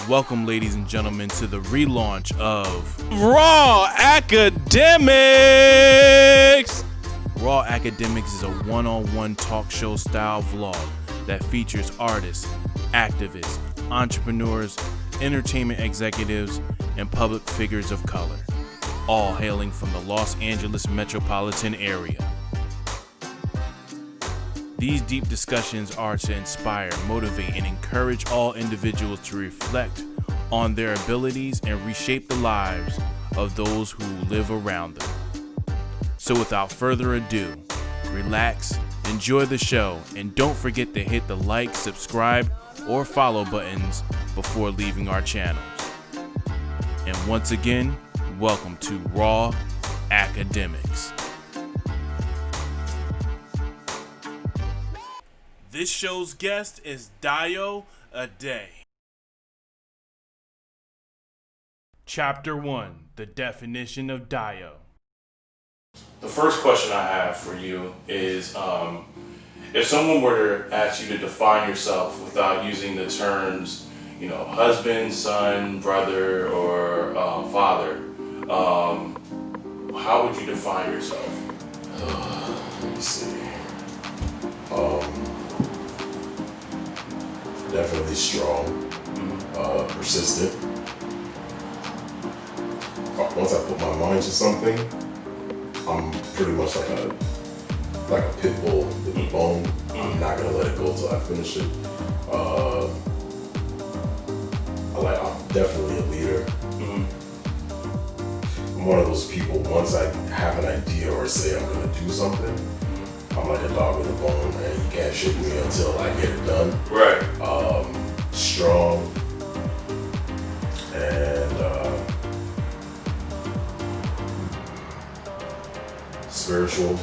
Welcome, ladies and gentlemen, to the relaunch of Raw Akademix! Raw Akademix is a one-on-one talk show style vlog that features artists, activists, entrepreneurs, entertainment executives, and public figures of color, all hailing from the Los Angeles Metropolitan Area. These deep discussions are to inspire, motivate, and encourage all individuals to reflect on their abilities and reshape the lives of those who live around them. So without further ado, relax, enjoy the show, and don't forget to hit the like, subscribe, or follow buttons before leaving our channels. And once again, welcome to Raw Akademix. This show's guest is Dayo Ade. Chapter 1, the definition of Dayo. The first question I have for you is, if someone were to ask you to define yourself without using the terms, husband, son, brother, or father, how would you define yourself? Let me see. Definitely strong, persistent. Once I put my mind to something, I'm pretty much like a pit bull with a bone. I'm not gonna let it go until I finish it. I'm definitely a leader. I'm one of those people, once I have an idea or say I'm gonna do something, I'm like a dog with a bone, and you can't shake me until I get it done. Right. Strong, and spiritual.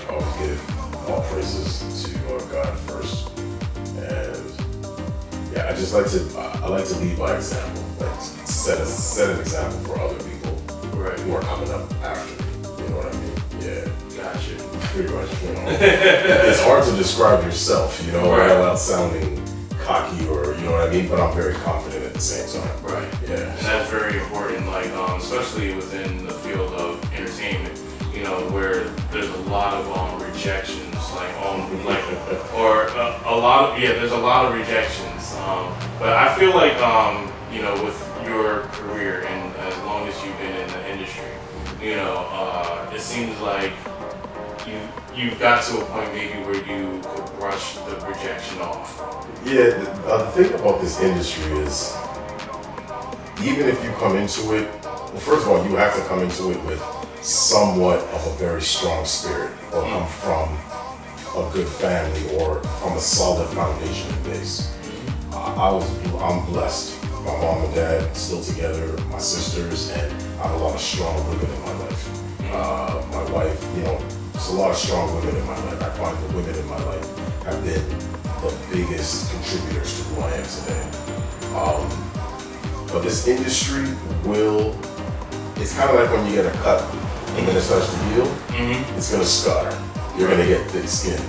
Always give all praises to God first. And yeah, I like to lead by example, like set an example for other people who are coming up after me. You know what I mean? Yeah. Gotcha. Pretty much, it's hard to describe yourself, without sounding cocky or, you know what I mean? But I'm very confident at the same time. Right. Yeah. And that's very important, especially within the field of entertainment, where there's a lot of rejections, there's a lot of rejections. But I feel like, with your career and as long as you've been in the industry, it seems like you've got to a point maybe where you could brush the rejection off. Yeah, the thing about this industry is, even if you come into it, well, first of all, you have to come into it with somewhat of a very strong spirit, or come from a good family, or from a solid foundation and base. I'm blessed. My mom and dad still together, my sisters, and I have a lot of strong women in my life. My wife, there's a lot of strong women in my life. I find the women in my life have been the biggest contributors to who I am today. But this industry it's kind of like when you get a cut and then it starts to heal, it's going to scar. You're going to get thick skin.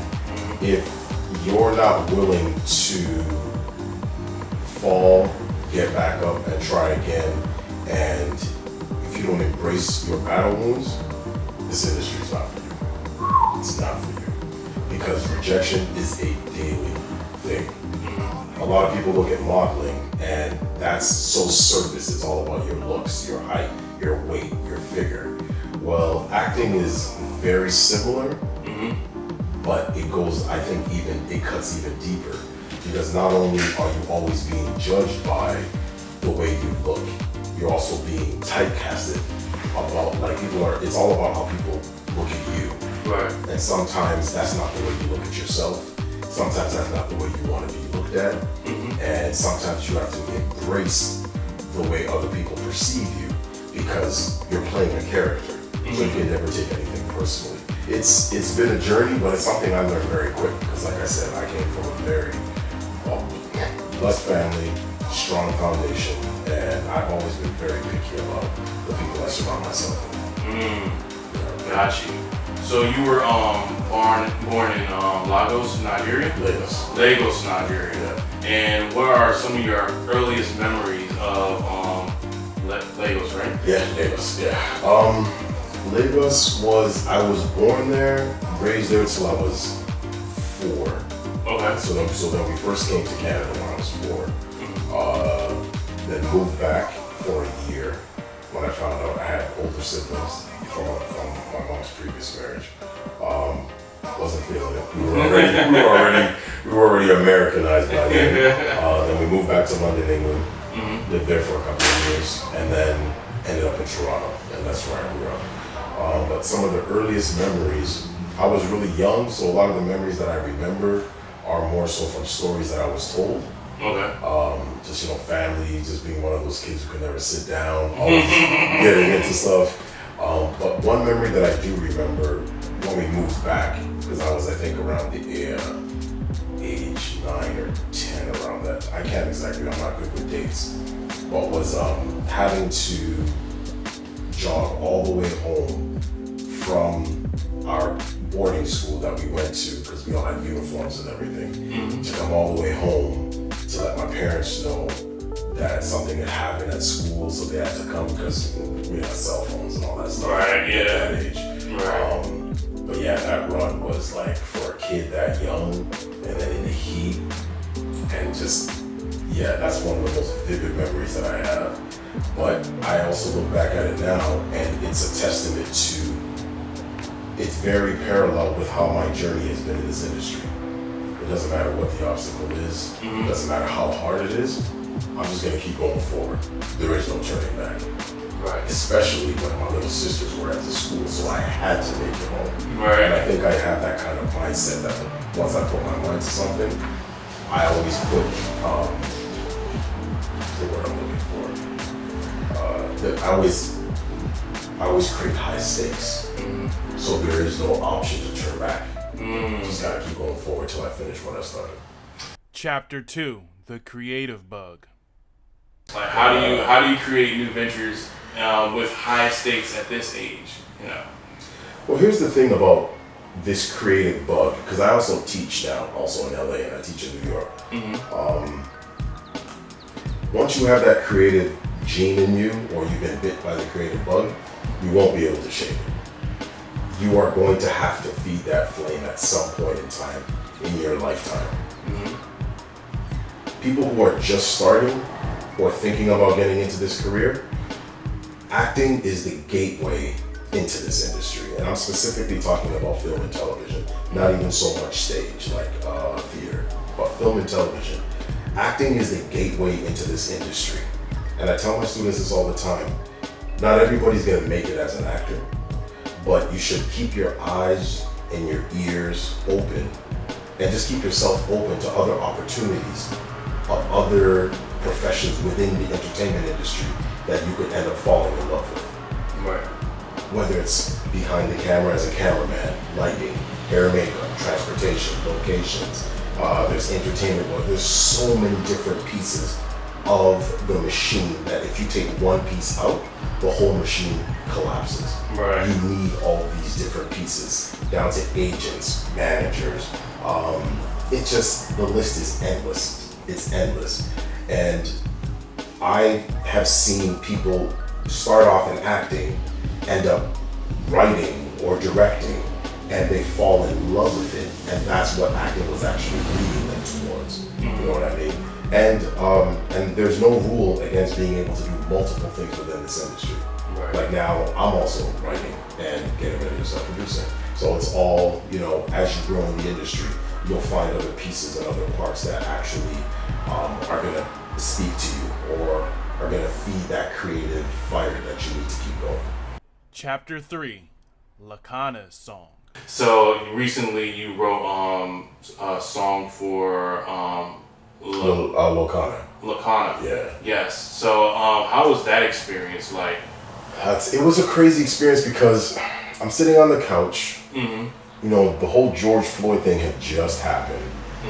If you're not willing to fall, get back up and try again, and if you don't embrace your battle wounds, this industry is not for you. It's not for you. Because rejection is a daily thing. A lot of people look at modeling, and that's so surface. It's all about your looks, your height, your weight, your figure. Well, acting is very similar, but it cuts even deeper. Because not only are you always being judged by the way you look, you're also being typecasted about, it's all about how people look at you. Right. And sometimes that's not the way you look at yourself. Sometimes that's not the way you want to be looked at. And sometimes you have to embrace the way other people perceive you, because you're playing a character. So you can never take anything personally. It's been a journey, but it's something I learned very quick, because like I said, I came from a very blessed family, strong foundation, and I've always been very picky about the people I surround myself with. Got you. So you were born in Lagos, Nigeria? Lagos, Nigeria. And what are some of your earliest memories of Lagos, right? Yeah, Lagos. Yeah. Lagos was, I was born there, raised there till I was 4. Okay. So then we first came to Canada when I was 4. Then moved back for a year when I found out I had older siblings from my mom's previous marriage. Wasn't feeling it. We were already Americanized by then. Then we moved back to London, England. Lived there for a couple of years, and then ended up in Toronto, and that's where I grew up. But some of the earliest memories, I was really young, so a lot of the memories that I remember are more so from stories that I was told. Okay. Just, family, just being one of those kids who could never sit down, always getting into stuff. But one memory that I do remember when we moved back, because I was, I think, around the age 9 or 10, around that. I can't exactly, I'm not good with dates. But was having to jog all the way home from our boarding school that we went to, because we all had uniforms and everything, to come all the way home to let my parents know that something had happened at school, so they had to come because we had cell phones and all that stuff right, yeah. at that age. Right. But yeah, that run was like for a kid that young, and then in the heat, and just, yeah, that's one of the most vivid memories that I have. But I also look back at it now, and it's a testament to, it's very parallel with how my journey has been in this industry. It doesn't matter what the obstacle is, it doesn't matter how hard it is, I'm just gonna keep going forward. There is no turning back. Right. Especially when my little sisters were at the school, so I had to make it home. Right. And I think I have that kind of mindset that once I put my mind to something, I always put, the word I'm looking for, I always create high stakes. So there is no option to turn back. Just gotta keep going forward till I finish what I started. Chapter 2, the creative bug. Like how do you create new ventures with high stakes at this age? Well, here's the thing about this creative bug, because I also teach now, also in LA, and I teach in New York. Once you have that creative gene in you, or you've been bit by the creative bug, you won't be able to shake it. You are going to have to feed that flame at some point in time in your lifetime. People who are just starting or thinking about getting into this career, acting is the gateway into this industry. And I'm specifically talking about film and television, not even so much stage like theater, but film and television. Acting is the gateway into this industry. And I tell my students this all the time, not everybody's gonna make it as an actor, but you should keep your eyes and your ears open, and just keep yourself open to other opportunities of other professions within the entertainment industry that you could end up falling in love with. Right. Whether it's behind the camera as a cameraman, lighting, hair and makeup, transportation, locations, there's entertainment, but there's so many different pieces of the machine that if you take one piece out, the whole machine collapses. Right. You need all these different pieces, down to agents, managers. It just, the list is endless. It's endless. And I have seen people start off in acting, end up writing or directing, and they fall in love with it. And that's what acting was actually leading them towards. You know what I mean? And there's no rule against being able to do multiple things within this industry. Right. Like now, I'm also writing and getting ready to start producing. So it's all, as you grow in the industry, you'll find other pieces and other parts that actually are gonna speak to you or are gonna feed that creative fire that you need to keep going. Chapter 3, Lakana's song. So recently you wrote a song for Lakana. Lakana. Yeah. Yes. So how was that experience like? It was a crazy experience because I'm sitting on the couch. The whole George Floyd thing had just happened.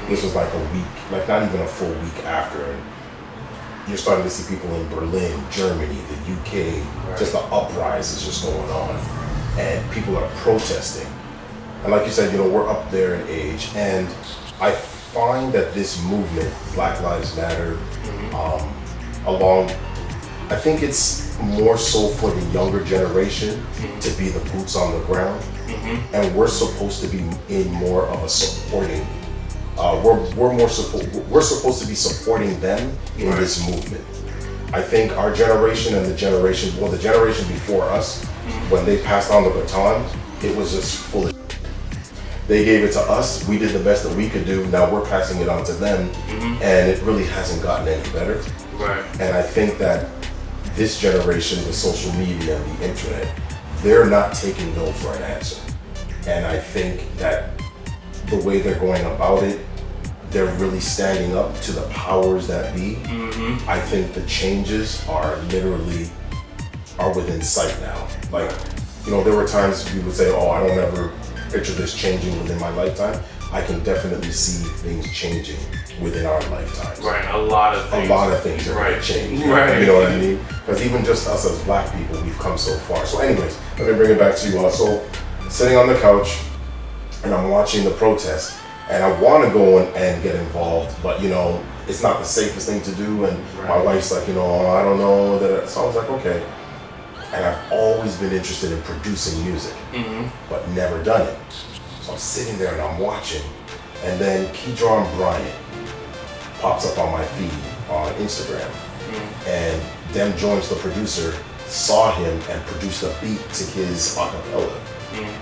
This was like a week, like not even a full week after. And you're starting to see people in Berlin, Germany, the UK, just the uprise is just going on. And people are protesting. And like you said, we're up there in age. And I find that this movement, Black Lives Matter, I think it's more so for the younger generation to be the boots on the ground, and we're supposed to be in more of a supporting. We're supposed to be supporting them in this movement. I think our generation and the generation before us, when they passed on the baton, it was just full of. They gave it to us. We did the best that we could do. Now we're passing it on to them, and it really hasn't gotten any better. Right. And I think that this generation with social media and the internet, they're not taking no for an answer. And I think that the way they're going about it, they're really standing up to the powers that be. I think the changes are within sight now. Like, there were times we would say, oh, I don't ever picture this changing within my lifetime. I can definitely see things changing within our lifetimes. Right, a lot of things are going to change. Right. You know what I mean? Because even just us as black people, we've come so far. So anyways, let me bring it back to you. So sitting on the couch, and I'm watching the protest, and I want to go and get involved, but it's not the safest thing to do. And my wife's like, I don't know that. So I was like, okay. And I've always been interested in producing music, but never done it. So I'm sitting there and I'm watching, and then Keydron Bryant pops up on my feed on Instagram, and Dem Jones, the producer, saw him and produced a beat to his acapella,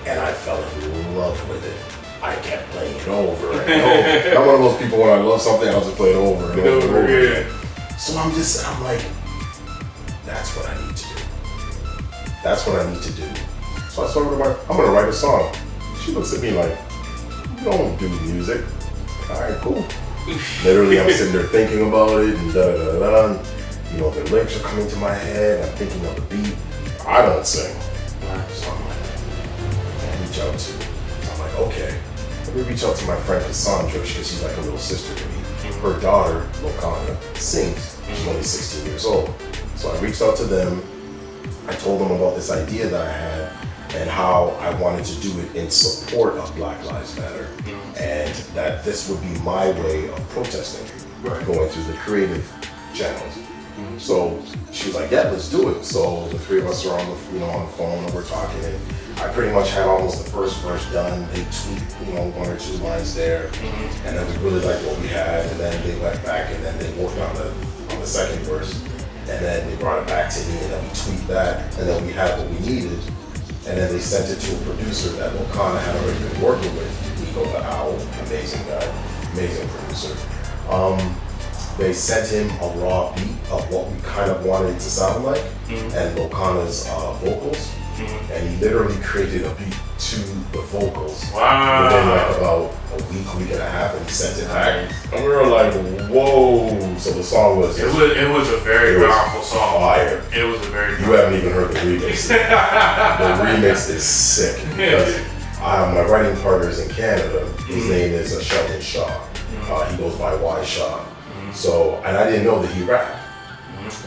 and I fell in love with it. I kept playing it over and over. I'm one of those people, when I love something, I'll just play it over and over again. So I'm like, that's what I need to do. That's what I need to do. So I started I'm gonna write a song. She looks at me like, you don't do music. All right, cool. Literally, I'm sitting there thinking about it and da-da-da-da. The lyrics are coming to my head. I'm thinking of the beat. I don't sing. So I'm like, I reach out to. So I'm like, okay. Let me reach out to my friend Cassandra, because she's like a little sister to me. Her daughter, Lokana, sings. She's only 16 years old. So I reached out to them. I told them about this idea that I had and how I wanted to do it in support of Black Lives Matter, and that this would be my way of protesting, going through the creative channels. So she was like, yeah, let's do it. So the three of us are on the phone and we're talking, and I pretty much had almost the first verse done. They tweaked, one or two lines there, and then we really liked what we had, and then they went back and then they worked on the second verse. And then they brought it back to me, and then we tweaked that, and then we had what we needed. And then they sent it to a producer that Wakanda had already been working with, Nico the Owl, amazing guy, amazing producer. They sent him a raw beat of what we kind of wanted it to sound like, and Wakana's vocals, and he literally created a beat to the vocals. Wow. Within like about a week and a half, and he sent it back. And we were like, whoa. So the song was... It was a very powerful song. Fire. It was a very You haven't even heard the remix. The remix is sick. Because my writing partner is in Canada. His name is Sheldon Shaw. He goes by Y Shaw. So, and I didn't know that he rapped.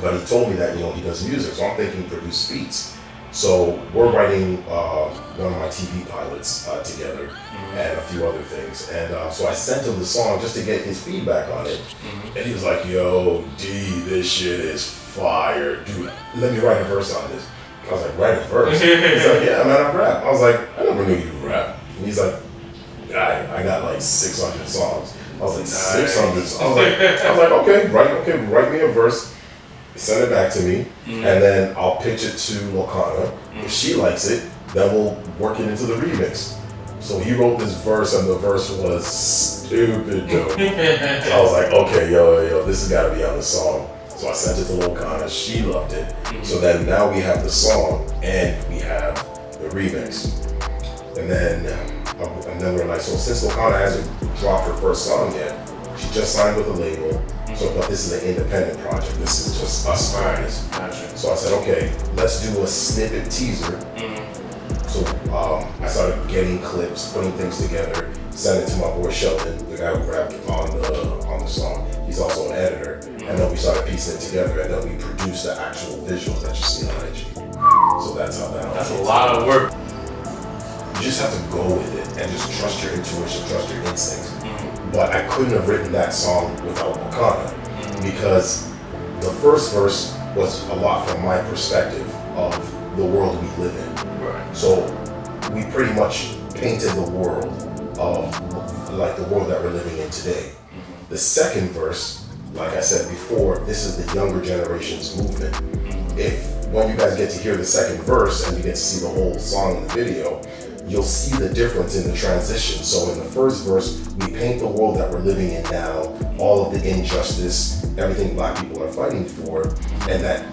But he told me that, he does music. So I'm thinking produce beats. So we're writing one of my TV pilots together, and a few other things. And so I sent him the song just to get his feedback on it. And he was like, yo, D, this shit is fire. Dude, let me write a verse on this. I was like, write a verse? He's like, yeah, man, I rap. I was like, I never knew you rap. And he's like, I got like 600 songs. I was like, 600 songs? I was like, okay, write me a verse. Send it back to me, and then I'll pitch it to Wakana. If she likes it, then we'll work it into the remix. So he wrote this verse, and the verse was stupid dope. So I was like, okay, yo, this has got to be on the song. So I sent it to Wakana. She loved it. So then now we have the song, and we have the remix. And then we're like, so since Wakana hasn't dropped her first song yet, she just signed with a label. So, but this is an independent project. This is just us artists. Gotcha. So I said, okay, let's do a snippet teaser. So I started getting clips, putting things together, sent it to my boy Sheldon, the guy who rapped on the song. He's also an editor. And then we started piecing it together, and then we produced the actual visuals that you see on IG. So that's how that. That's a lot of work. You just have to go with it and just trust your intuition, trust your instincts. But I couldn't have written that song without Wakanda, because the first verse was a lot from my perspective of the world we live in. Right. So we pretty much painted the world of like the world that we're living in today. The second verse, like I said before, this is the younger generation's movement. If when you guys get to hear the second verse and you get to see the whole song in the video, you'll see the difference in the transition. So in the first verse, we paint the world that we're living in now, all of the injustice, everything Black people are fighting for, and that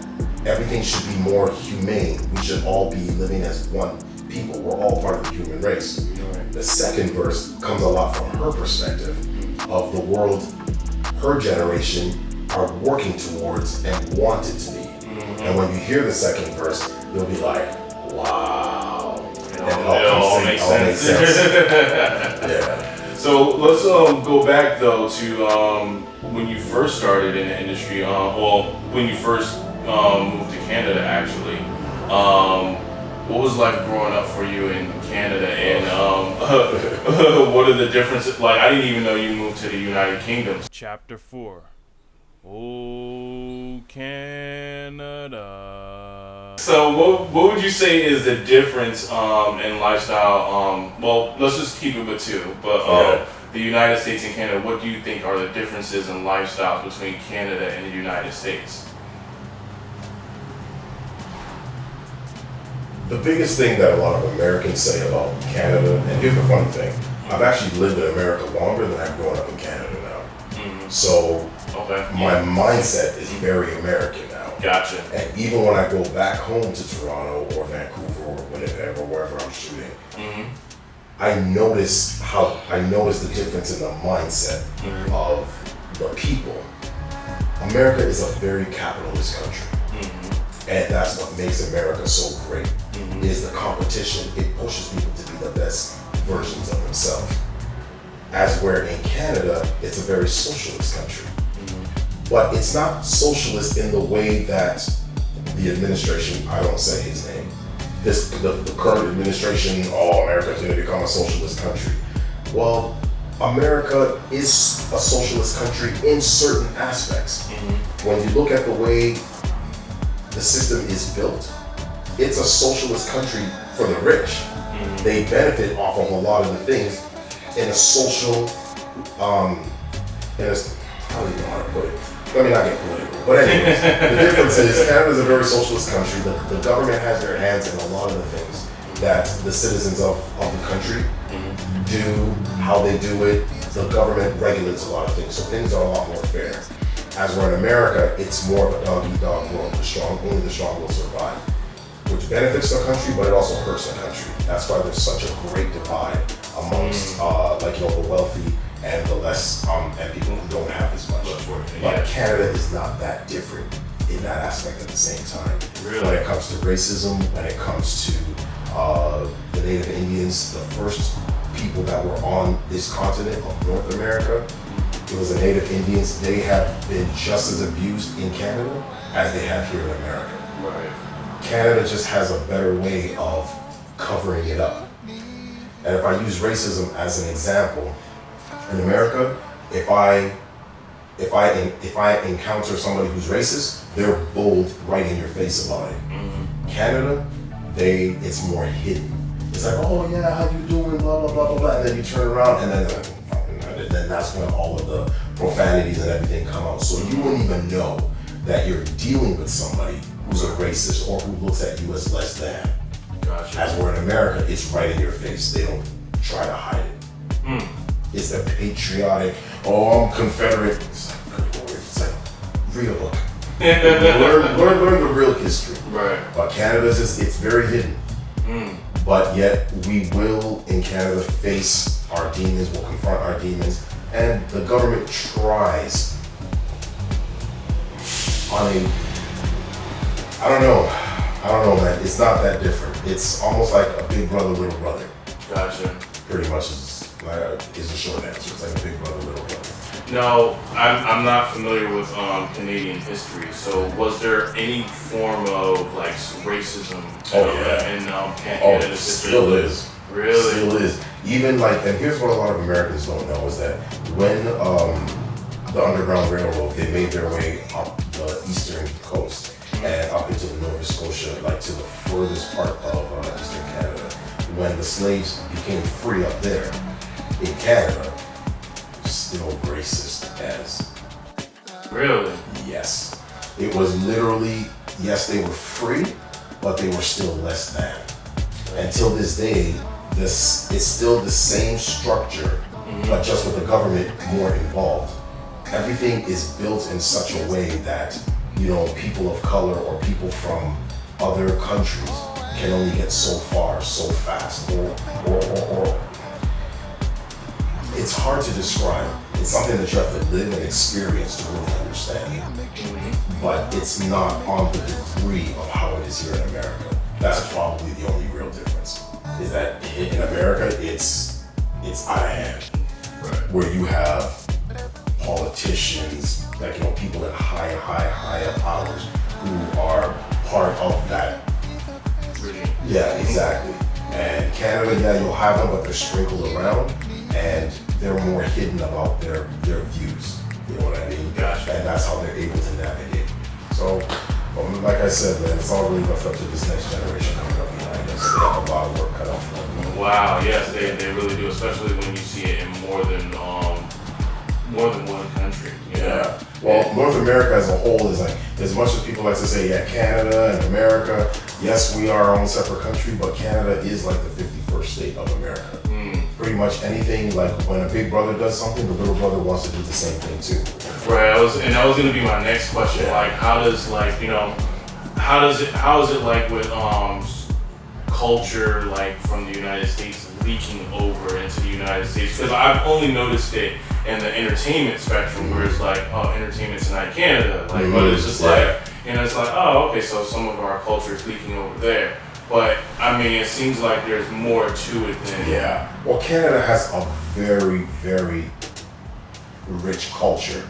everything should be more humane. We should all be living as one people. We're all part of the human race. The second verse comes a lot from her perspective of the world her generation are working towards and want it to be. And when you hear the second verse, you'll be like, wow. It all makes sense. Yeah. So let's go back though to when you first started in the industry. When you first moved to Canada, actually. What was life growing up for you in Canada, and what are the differences? Like, I didn't even know you moved to the United Kingdom. Chapter 4. Oh, Canada. So what would you say is the difference in lifestyle? Well, let's just keep it with two. But the United States and Canada, what do you think are the differences in lifestyles between Canada and the United States? The biggest thing that a lot of Americans say about Canada, and here's the funny thing, I've actually lived in America longer than I've grown up in Canada now. So my mindset is very American now. Gotcha. And even when I go back home to Toronto or Vancouver or Winnipeg or wherever I'm shooting, I notice the difference in the mindset of the people. America is a very capitalist country. And that's what makes America so great, is the competition. It pushes people to be the best versions of themselves. As where in Canada, it's a very socialist country. But it's not socialist in the way that the administration, I don't say his name, the current administration, America's going to become a socialist country. Well, America is a socialist country in certain aspects. When you look at the way the system is built, it's a socialist country for the rich. They benefit off of a lot of the things in a social, I don't even know how to put it. Let me not get political. But anyways, the difference is Canada is a very socialist country. The government has their hands in a lot of the things that the citizens of the country do, how they do it. The government regulates a lot of things, so things are a lot more fair. As we're in America, it's more of a dog-eat-dog world. Only the strong will survive, which benefits the country, but it also hurts the country. That's why there's such a great divide amongst, the wealthy and the less, and people who don't have as much. But Canada is not that different in that aspect at the same time. Really? When it comes to racism, when it comes to the Native Indians, the first people that were on this continent of North America, it was the Native Indians. They have been just as abused in Canada as they have here in America. Right. Canada just has a better way of covering it up. And if I use racism as an example, in America, if I encounter somebody who's racist, they're bold right in your face about it. Canada, it's more hidden. It's like, oh yeah, how you doing, blah, blah, blah, blah, blah. And then you turn around and then that's when all of the profanities and everything come out. So you won't even know that you're dealing with somebody who's a racist or who looks at you as less than. Gotcha. As we're in America, it's right in your face. They don't try to hide it. It's the patriotic, I'm Confederate. It's like, read a book. learn the real history. Right. But Canada's it's very hidden. But yet we will in Canada face our demons, we'll confront our demons, and the government tries on a, I don't know man, it's not that different. It's almost like a big brother, little brother. Gotcha. Pretty much is the short answer. It's like a big brother, little brother. No, I'm not familiar with Canadian history. So was there any form of like racism in Canada's history? Still is. Really? Still is. Even like, and here's what a lot of Americans don't know is that when the Underground Railroad, they made their way up the eastern coast and up into the Nova Scotia, like to the furthest part of eastern Canada. When the slaves became free up there in Canada, still racist as. Really? Yes. It was literally, yes, they were free, but they were still less than. Until this day, this it's still the same structure, but just with the government more involved. Everything is built in such a way that, you know, people of color or people from other countries can only get so far, so fast, or it's hard to describe. It's something that you have to live and experience to really understand. But it's not on the degree of how it is here in America. That's probably the only real difference. Is that in America, it's out of hand. Right. Where you have politicians, like, you know, people in higher powers who are part of that. Yeah, exactly. And Canada, yeah, you'll have them, but they're sprinkled around, and they're more hidden about their views. You know what I mean? Gotcha. And that's how they're able to navigate. So, like I said, man, it's all really left up to this next generation coming up behind us. They have a lot of work cut out for them. Wow, yes, they really do, especially when you see it in more than one country. You know? Yeah. Well, North America as a whole is like, as much as people like to say, yeah, Canada and America, yes, we are our own separate country, but Canada is like the 51st state of America. Pretty much anything, like when a big brother does something, the little brother wants to do the same thing too. Right, that was gonna be my next question. Yeah. Like, how is it like with culture, like from the United States leaking over into the United States? Because I've only noticed it in the entertainment spectrum, where it's like, oh, Entertainment Tonight Canada, like, but it's just like, and it's like, oh, okay, so some of our culture is leaking over there. But I mean, it seems like there's more to it than. Yeah. Well, Canada has a very, very rich culture.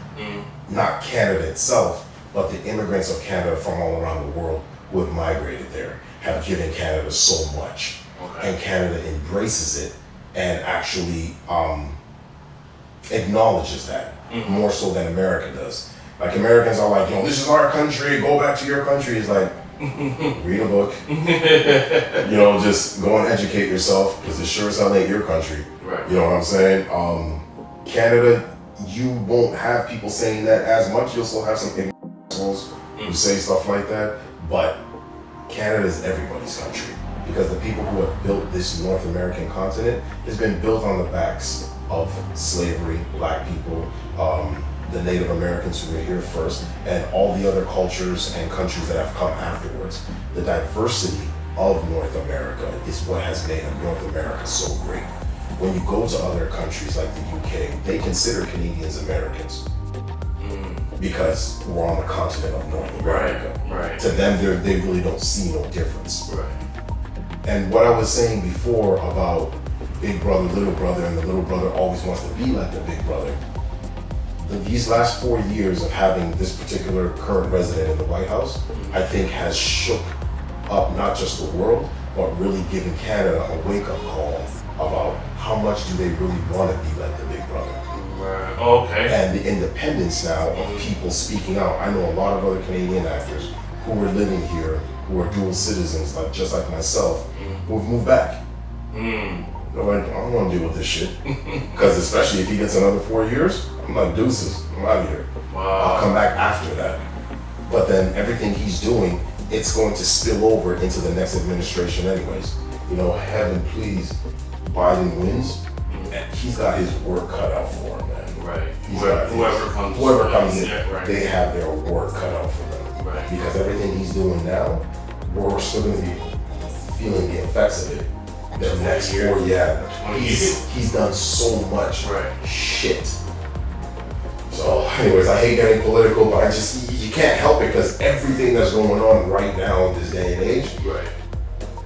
Not Canada itself, but the immigrants of Canada from all around the world who have migrated there have given Canada so much. Okay. And Canada embraces it and actually acknowledges that more so than America does. Like, Americans are like, this is our country, go back to your country. It's like, read a book, just go and educate yourself, because it sure as hell ain't your country. Right. You know what I'm saying? Canada, you won't have people saying that as much. You'll still have some assholes who say stuff like that, but Canada is everybody's country, because the people who have built this North American continent has been built on the backs of slavery, black people, the Native Americans who were here first, and all the other cultures and countries that have come afterwards. The diversity of North America is what has made North America so great. When you go to other countries like the UK, they consider Canadians Americans because we're on the continent of North America. Right. To them, they really don't see no difference. Right. And what I was saying before about big brother, little brother, and the little brother always wants to be like the big brother. These last 4 years of having this particular current resident in the White House, I think has shook up not just the world, but really given Canada a wake-up call about how much do they really want to be like the big brother. Right. Okay. And the independence now of people speaking out. I know a lot of other Canadian actors who are living here, who are dual citizens, just like myself, who have moved back. They're like, I don't want to deal with this shit. Because especially if he gets another 4 years, I'm like, deuces, I'm out of here. Wow. I'll come back after that. But then everything he's doing, it's going to spill over into the next administration anyways. Heaven please, Biden wins, and he's got his work cut out for him, man. Right. Whoever comes in, they have their work cut out for them. Right. Because everything he's doing now, we're still going to be feeling the effects of it. The next 4 years, he's done so much shit. So, anyways, I hate getting political, but you can't help it, because everything that's going on right now in this day and age,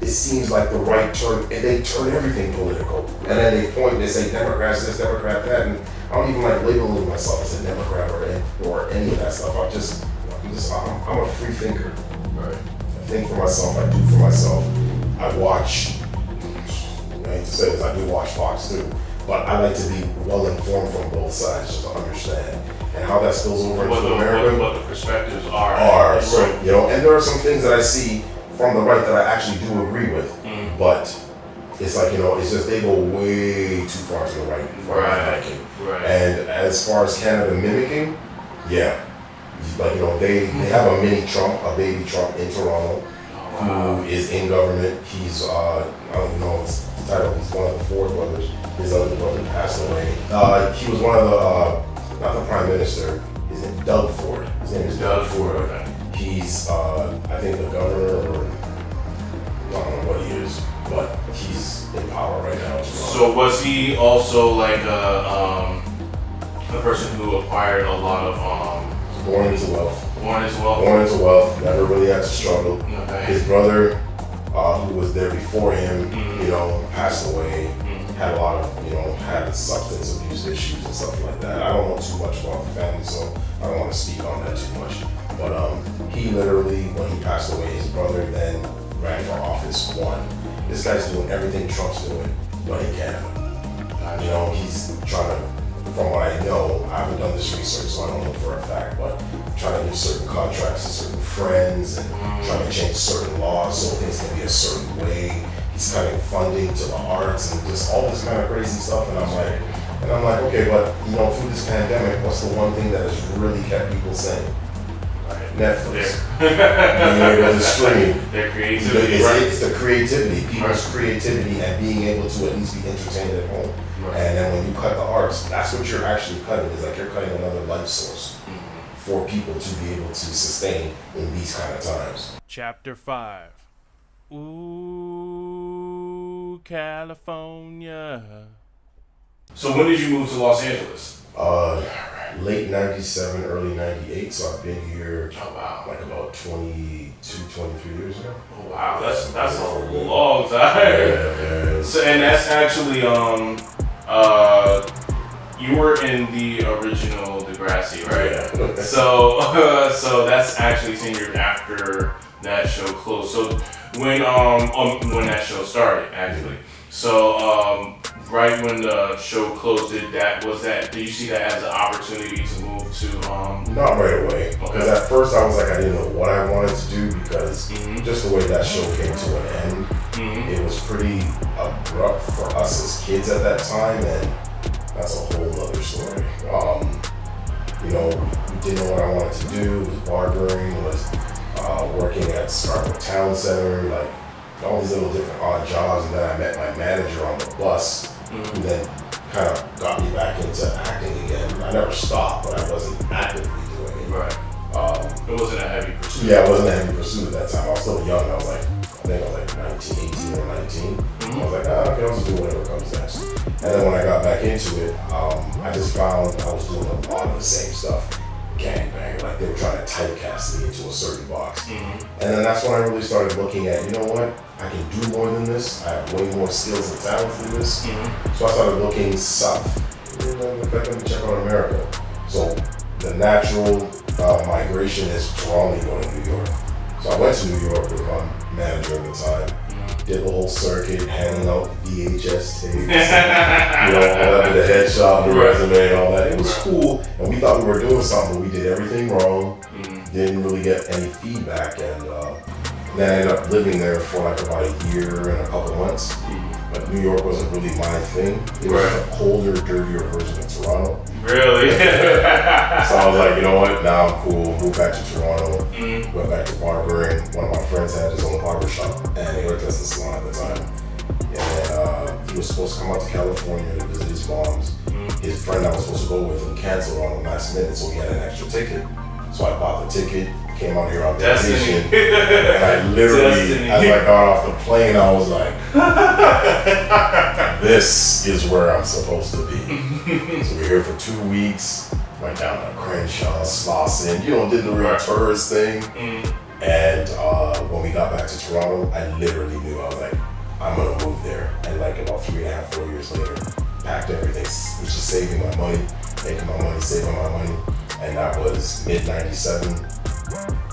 it seems like the right turn, and they turn everything political. And then they point, they say Democrats this, Democrat that, and I don't even like labeling myself as a Democrat or any of that stuff. I'm a free thinker. Right. I think for myself, I do for myself. I watch. hate to say this, I do watch Fox too, but I like to be well informed from both sides just to understand and how that spills over into America. What the perspectives are. So, you know, and there are some things that I see from the right that I actually do agree with, but it's like, you know, it's just they go way too far to the right for my liking. And as far as Canada mimicking, yeah, like, you know, they have a mini Trump, a baby Trump in Toronto, who is in government. He's I don't know his title. He's one of the Ford brothers. His other brother passed away. He was one of the not the prime minister. His name is Doug Ford. His name is Doug Ford. Okay. He's I think the governor, or I don't know what he is, but he's in power right now. So was he also like a person who acquired a lot of born into wealth? Born into wealth. Never really had to struggle. Okay. His brother, who was there before him, you know, passed away. Had a lot of, you know, had substance abuse issues and stuff like that. I don't know too much about the family, so I don't want to speak on that too much. But he literally, when he passed away, his brother then ran for office, won. This guy's doing everything Trump's doing, but in Canada. You know, he's trying to, from what I know, I haven't done this research, so I don't know for a fact, but trying to give certain contracts to certain friends and trying to change certain laws so things can be a certain way. He's cutting funding to the arts and just all this kind of crazy stuff. And I'm like, okay, but you know, through this pandemic, what's the one thing that has really kept people sane? Netflix. Being able to stream. Their creativity. It's the creativity, people's creativity, and being able to at least be entertained at home. And then when you cut the arts, that's what you're actually cutting. It's like you're cutting another life source for people to be able to sustain in these kind of times. Chapter 5. Ooh, California. So when did you move to Los Angeles? Late 97, early 98, so I've been here like about 22, 23 years now. Oh wow, that's a long time. Yeah. So, and that's actually you were in the original Degrassi, right? Yeah. So that's actually 10 years after that show closed. So when that show started, actually. So right when the show closed, did you see that as an opportunity to move to Not right away. Because at first I was like, I didn't know what I wanted to do because just the way that show came to an end, it was pretty abrupt for us as kids at that time, and that's a whole other story. You know, we didn't know what I wanted to do. It was barbering, was working at Scarborough Town Center, like all these little different odd jobs, and then I met my manager on the bus, who then kind of got me back into acting again. I never stopped, but I wasn't actively doing it. Right. It wasn't a heavy pursuit. Yeah, it wasn't a heavy pursuit at that time. I was still young. I think I was like 19, 18 or 19. I was like, okay, I'll just do whatever comes next. And then when I got back into it, I just found I was doing a lot of the same stuff. Gangbang, like they were trying to typecast me into a certain box. And then that's when I really started looking at, you know what, I can do more than this. I have way more skills and talents than this. So I started looking south. Let me check out America. So the natural migration is Toronto, going to New York. So I went to New York with my manager at the time. Did the whole circuit, handing out VHS tapes, and, all that, the headshot, the resume, and all that. It was cool, and we thought we were doing something, but we did everything wrong. Didn't really get any feedback, and then I ended up living there for like about a year and a couple months. But New York wasn't really my thing. It was a colder, dirtier version of Toronto. Really? So I was like, you know what? Now I'm cool. Moved back to Toronto. Went back to barbering. One of my friends had his own barber shop, and he worked as a salon at the time. And then he was supposed to come out to California to visit his mom's. His friend I was supposed to go with him canceled on the last minute, so he had an extra ticket. So I bought the ticket, came out here on vacation, and I literally, as I got off the plane, I was like, this is where I'm supposed to be. So we're here for 2 weeks, went down to Crenshaw, Slauson, did the real tourist thing. And when we got back to Toronto, I literally knew, I was like, I'm gonna move there. And like about 3.5, 4 years later, packed everything, which is saving my money, making my money, saving my money. And that was mid-97,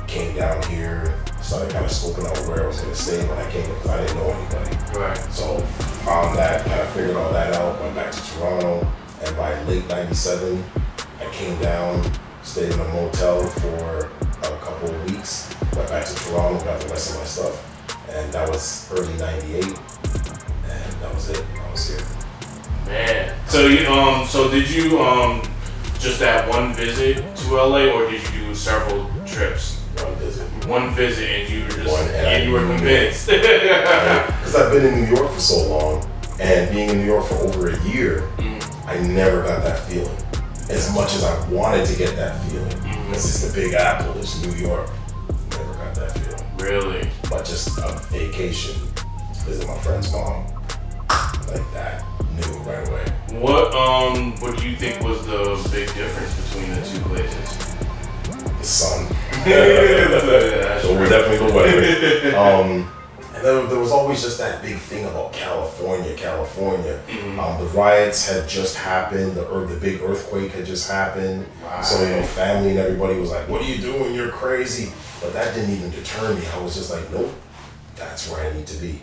came down here, started kind of scoping out where I was going to stay when I came because I didn't know anybody. Right. So found that, kind of figured all that out, went back to Toronto, and by late 97, I came down, stayed in a motel for a couple of weeks, went back to Toronto, got the rest of my stuff, and that was early 98, and that was it. I was here. Man. So did you just that one visit to LA, or did you do several trips? One visit, and you were just you were convinced. Because I've been in New York for so long, and being in New York for over a year, I never got that feeling. As much as I wanted to get that feeling, because it's the Big Apple, it's New York. Never got that feeling. Really? But just a vacation, visit my friend's mom, like that, knew right away. What do you think was the big difference between the two places? The sun. So we're definitely the weather. And then there was always just that big thing about California. The riots had just happened. The big earthquake had just happened. Right. So family and everybody was like, "What are you doing? You're crazy." But that didn't even deter me. I was just like, "Nope, that's where I need to be."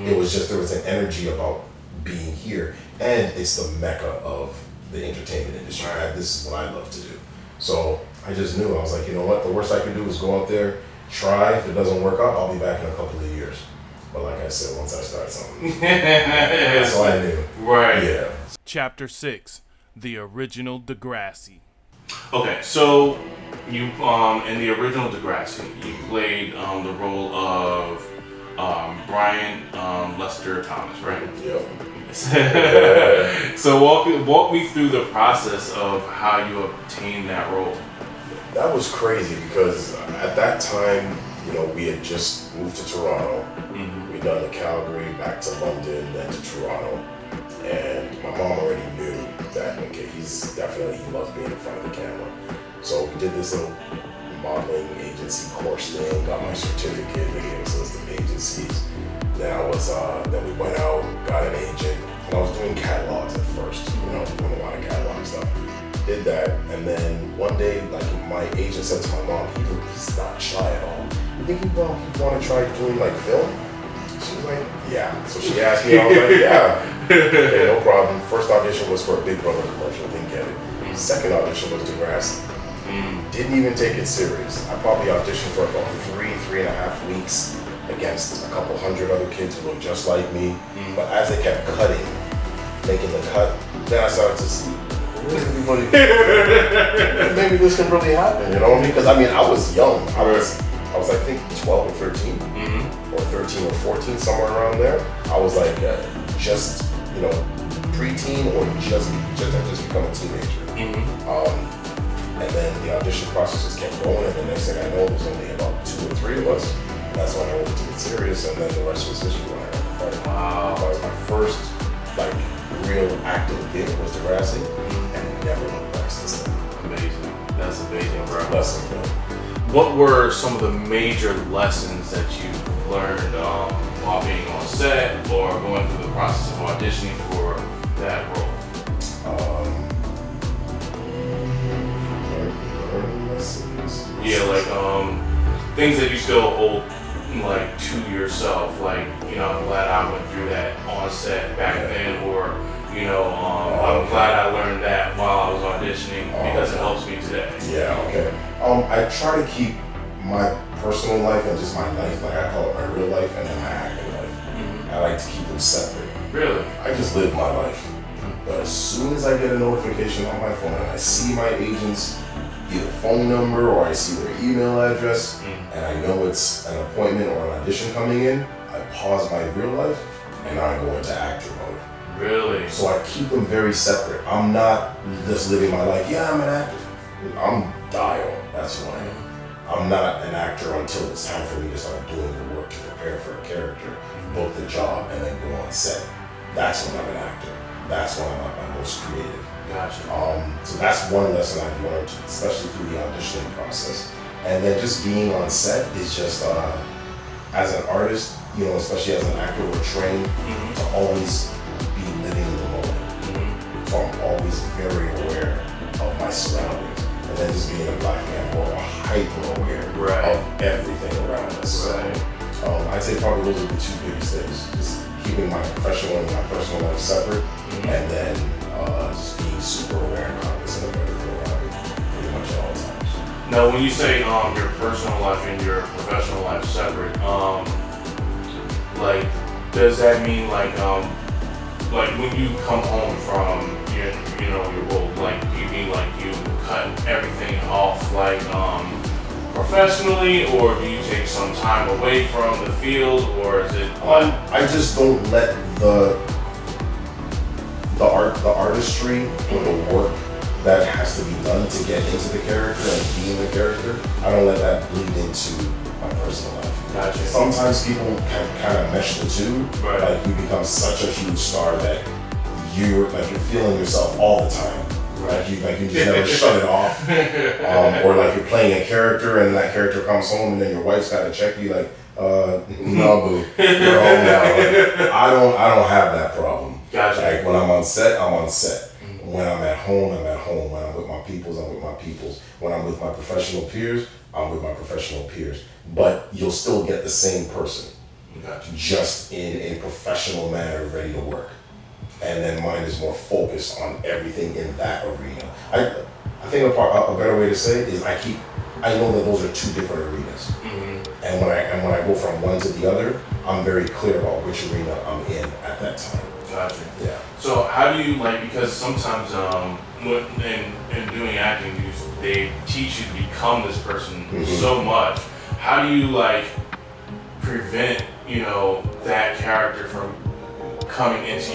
It was just there was an energy about being here, and it's the mecca of the entertainment industry. This is what I love to do. So I just knew. I was like, you know what? The worst I can do is go out there, try. If it doesn't work out, I'll be back in a couple of years. But like I said, once I start something, that's all I knew. Right. Yeah. Chapter 6, The Original Degrassi. Okay, so you in the original Degrassi, you played the role of Bryant Lester Thomas, right? Yep. So walk me through the process of how you obtained that role. That was crazy because at that time, we had just moved to Toronto. We'd done to Calgary, back to London, then to Toronto. And my mom already knew that, okay, he loves being in front of the camera. So we did this little modeling agency course thing, got my certificate, they gave us a list of agencies. Then we went out, got an agent, and I was doing catalogs at first, doing a lot of catalog stuff. Did that, and then one day, like my agent said to my mom, he's not shy at all. You think he'd want to try doing like film? She was like, yeah. So she asked me, I was like, yeah. Okay, no problem. First audition was for a Big Brother commercial, didn't get it. Second audition was Degrassi. Didn't even take it serious. I probably auditioned for about 3.5 weeks against a couple hundred other kids who looked just like me. But as they kept making the cut, then I started to see, maybe this can really happen, because I was young. I was I think 12 or 13, or 13 or 14, somewhere around there. I was like just preteen or just become a teenager. And then the audition process just kept going, and the next thing I know, there's only about 2 or 3 of us. That's when I went to get serious, and then the rest was history. Wow. That was my first real active gig was Degrassi, and never looked back since then. Amazing. That's amazing, bro. Lesson, What were some of the major lessons that you learned while being on set or going through the process of auditioning for that role? Yeah, things that you still hold to yourself, I'm glad I went through that on set back then, or I'm glad I learned that while I was auditioning because it helps me today. Yeah, okay. I try to keep my personal life and just my life, I call it my real life, and then my acting life. I like to keep them separate. Really? I just live my life. But as soon as I get a notification on my phone and I see my agent's either phone number or I see their email address, and I know it's an appointment or an audition coming in, I pause my real life and I go into actor mode. Really? So I keep them very separate. I'm not just living my life, I'm an actor. I'm Dayo, that's who I am. I'm not an actor until it's time for me to start doing the work to prepare for a character, book the job, and then go on set. That's when I'm an actor. That's when I'm at my most creative. Gotcha. So that's one lesson I've learned, especially through the auditioning process. And then just being on set is just, as an artist, especially as an actor, we're trained to always be living in the moment. So I'm always very aware of my surroundings. And then just being a black man, we're hyper aware of everything around us. So I'd say probably those are the 2 biggest things. Just keeping my professional and my personal life separate, and then just being super aware and cognizant of everything around me pretty much at all times. Now, when you say your personal life and your professional life separate, like, does that mean like when you come home from your role, like, do you mean like you cut everything off, like, professionally, or do you take some time away from the field, or is it? I just don't let the artistry or the work that has to be done to get into the character and be in the character. I don't let that bleed into my personal life. Gotcha. Sometimes people can kind of mesh the two. Right. Like, you become such a huge star that you're feeling yourself all the time. Like you just never shut it off. Or like you're playing a character and that character comes home and then your wife's got to check you like, no boo, you're home now. Like, I don't have that problem. Gotcha. Like, when I'm on set, I'm on set. When I'm at home, I'm at home. When I'm with my peoples, I'm with my peoples. When I'm with my professional peers, I'm with my professional peers. But you'll still get the same person. Gotcha. Just in a professional manner, ready to work. And then mine is more focused on everything in that arena. I think a better way to say it is I know that those are two different arenas. And when I go from one to the other, I'm very clear about which arena I'm in at that time. Gotcha. Yeah. So how do you, like, because sometimes in doing acting, they teach you to become this person so much. How do you, like, prevent, that character from coming into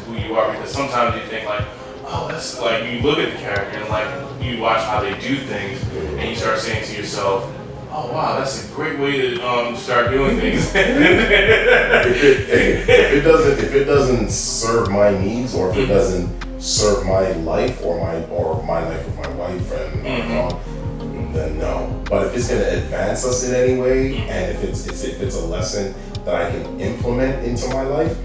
who you are? Because sometimes you think like, oh, that's like, you look at the character and like you watch how they do things and you start saying to yourself, oh wow, that's a great way to start doing things. if it doesn't serve my needs, or if it doesn't serve my life or my life with my wife and my dog, then no. But if it's going to advance us in any way, and if it's a lesson that I can implement into my life,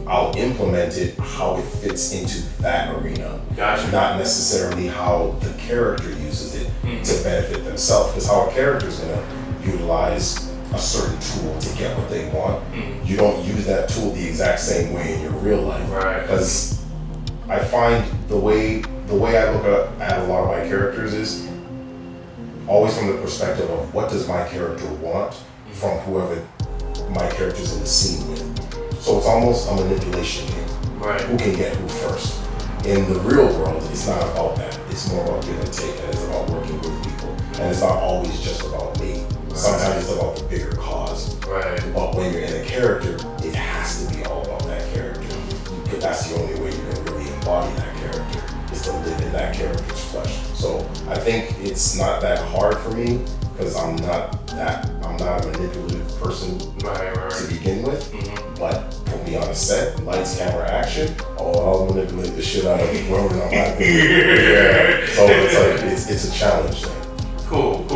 I'll implement it how it fits into that arena. Gotcha. Not necessarily how the character uses it to benefit themselves. Because how a character is going to utilize a certain tool to get what they want, you don't use that tool the exact same way in your real life. Right. Because I find the way I look at a lot of my characters is always from the perspective of what does my character want from whoever my character's in the scene with. So it's almost a manipulation game. Right. Who can get who first? In the real world, it's not about that. It's more about give and take, and it's about working with people. And it's not always just about me. Sometimes it's about the bigger cause. Right. But when you're in a character, it has to be all about that character. Because that's the only way you can really embody that character, is to live in that character's flesh. So I think it's not that hard for me, because I'm not a manipulative person to begin with. But put me on a set, lights, camera, action, I'll manipulate the shit out of whoever I'm acting. Yeah. So it's like it's a challenge thing. Cool.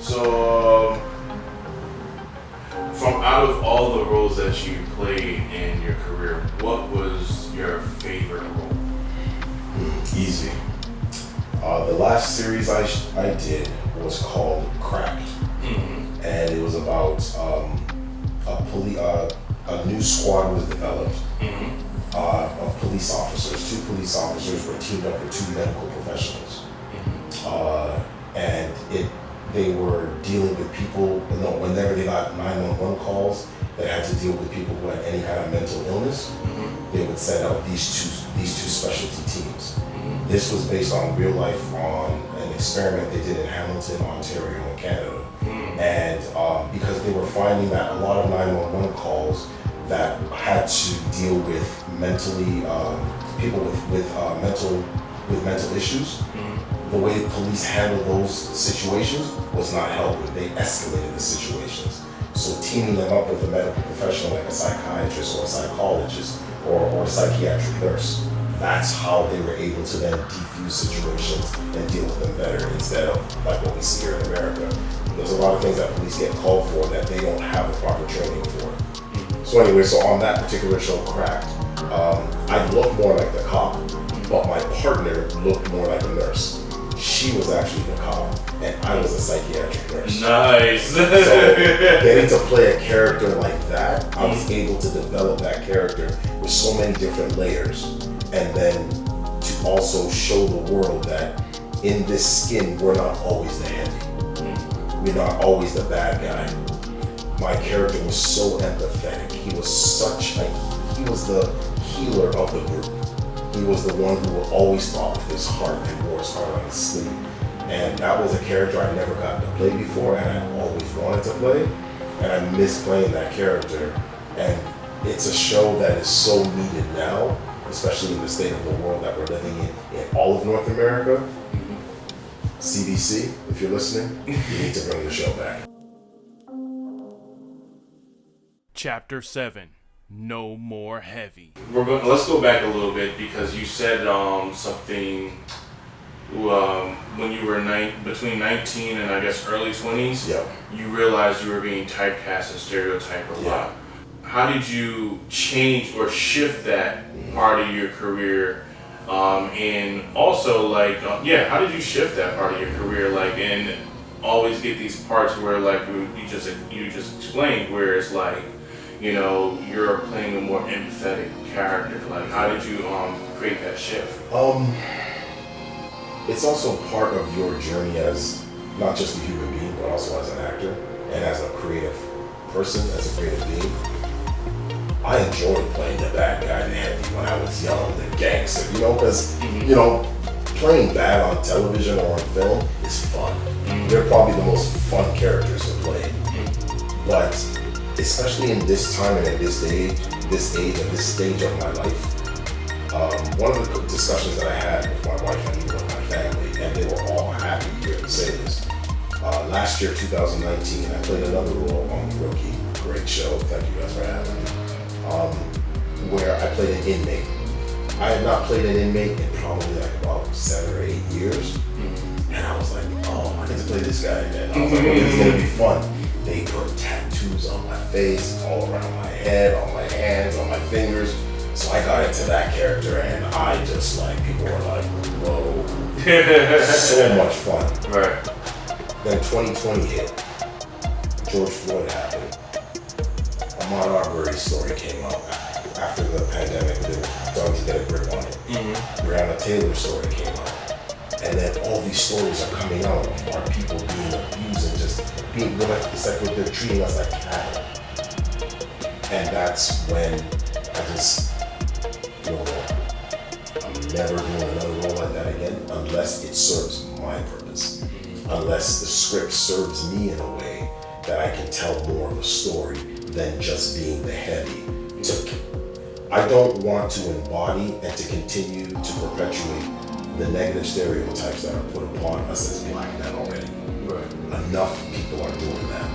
So from out of all the roles that you played in your career, what was your favorite role? Easy. The last series I did was called Cracked, and it was about a new squad was developed of police officers. 2 police officers were teamed up with 2 medical professionals, and they were dealing with people. Whenever they got 911 calls that had to deal with people who had any kind of mental illness, they would send out these two specialty teams. This was based on real life, on an experiment they did in Hamilton, Ontario, in Canada. And because they were finding that a lot of 911 calls that had to deal with people with mental issues, the way police handled those situations was not helping. They escalated the situations. So teaming them up with a medical professional like a psychiatrist or a psychologist or a psychiatric nurse, that's how they were able to then defuse situations and deal with them better, instead of like what we see here in America. There's a lot of things that police get called for that they don't have the proper training for. So anyway, on that particular show, Cracked, I looked more like the cop, but my partner looked more like a nurse. She was actually the cop, and I was a psychiatric nurse. Nice. So getting to play a character like that, I was able to develop that character with so many different layers, and then to also show the world that in this skin, we're not always the handy. We're not always the bad guy. My character was so empathetic. He was the healer of the group. He was the one who would always talk with his heart and wore his heart on his sleeve. And that was a character I never got to play before, and I always wanted to play. And I miss playing that character. And it's a show that is so needed now, especially in the state of the world that we're living in all of North America. CBC, if you're listening, you need to bring the show back. Chapter 7. No more heavy. Let's go back a little bit because you said something when you were between 19 and I guess early 20s. Yep. You realized you were being typecast and stereotyped a lot. How did you change or shift that part of your career? And also how did you shift that part of your career? And always get these parts where you just explained where it's you're playing a more empathetic character. How did you create that shift? It's also part of your journey as not just a human being, but also as an actor and as a creative person, as a creative being. I enjoyed playing the bad guy, the heavy, when I was young, the gangster, because, playing bad on television or on film is fun. They're probably the most fun characters to play. But especially in this time and at this age and this stage of my life, one of the discussions that I had with my wife and even with my family, and they were all happy to hear me say this. Last year, 2019, I played another role on Rookie. Great show. Thank you guys for having me. Where I played an inmate. I had not played an inmate in probably about 7 or 8 years. And I was like, I get to play this guy again. I was like, this is going to be fun. They put tattoos on my face, all around my head, on my hands, on my fingers. So I got into that character and I just people were like, whoa. So much fun. Right. Then 2020 hit. George Floyd happened. Ahmaud Arbery's story came out after the pandemic. They were starting to get a grip on it. Breonna Taylor's story came out. And then all these stories are coming out of our people being abused and just being, it's like they're treating us like cattle. And that's when I just, I'm never doing another role like that again unless it serves my purpose. Unless the script serves me in a way that I can tell more of a story than just being the heavy. I don't want to embody and to continue to perpetuate the negative stereotypes that are put upon us as black men already. Right. Enough people are doing that.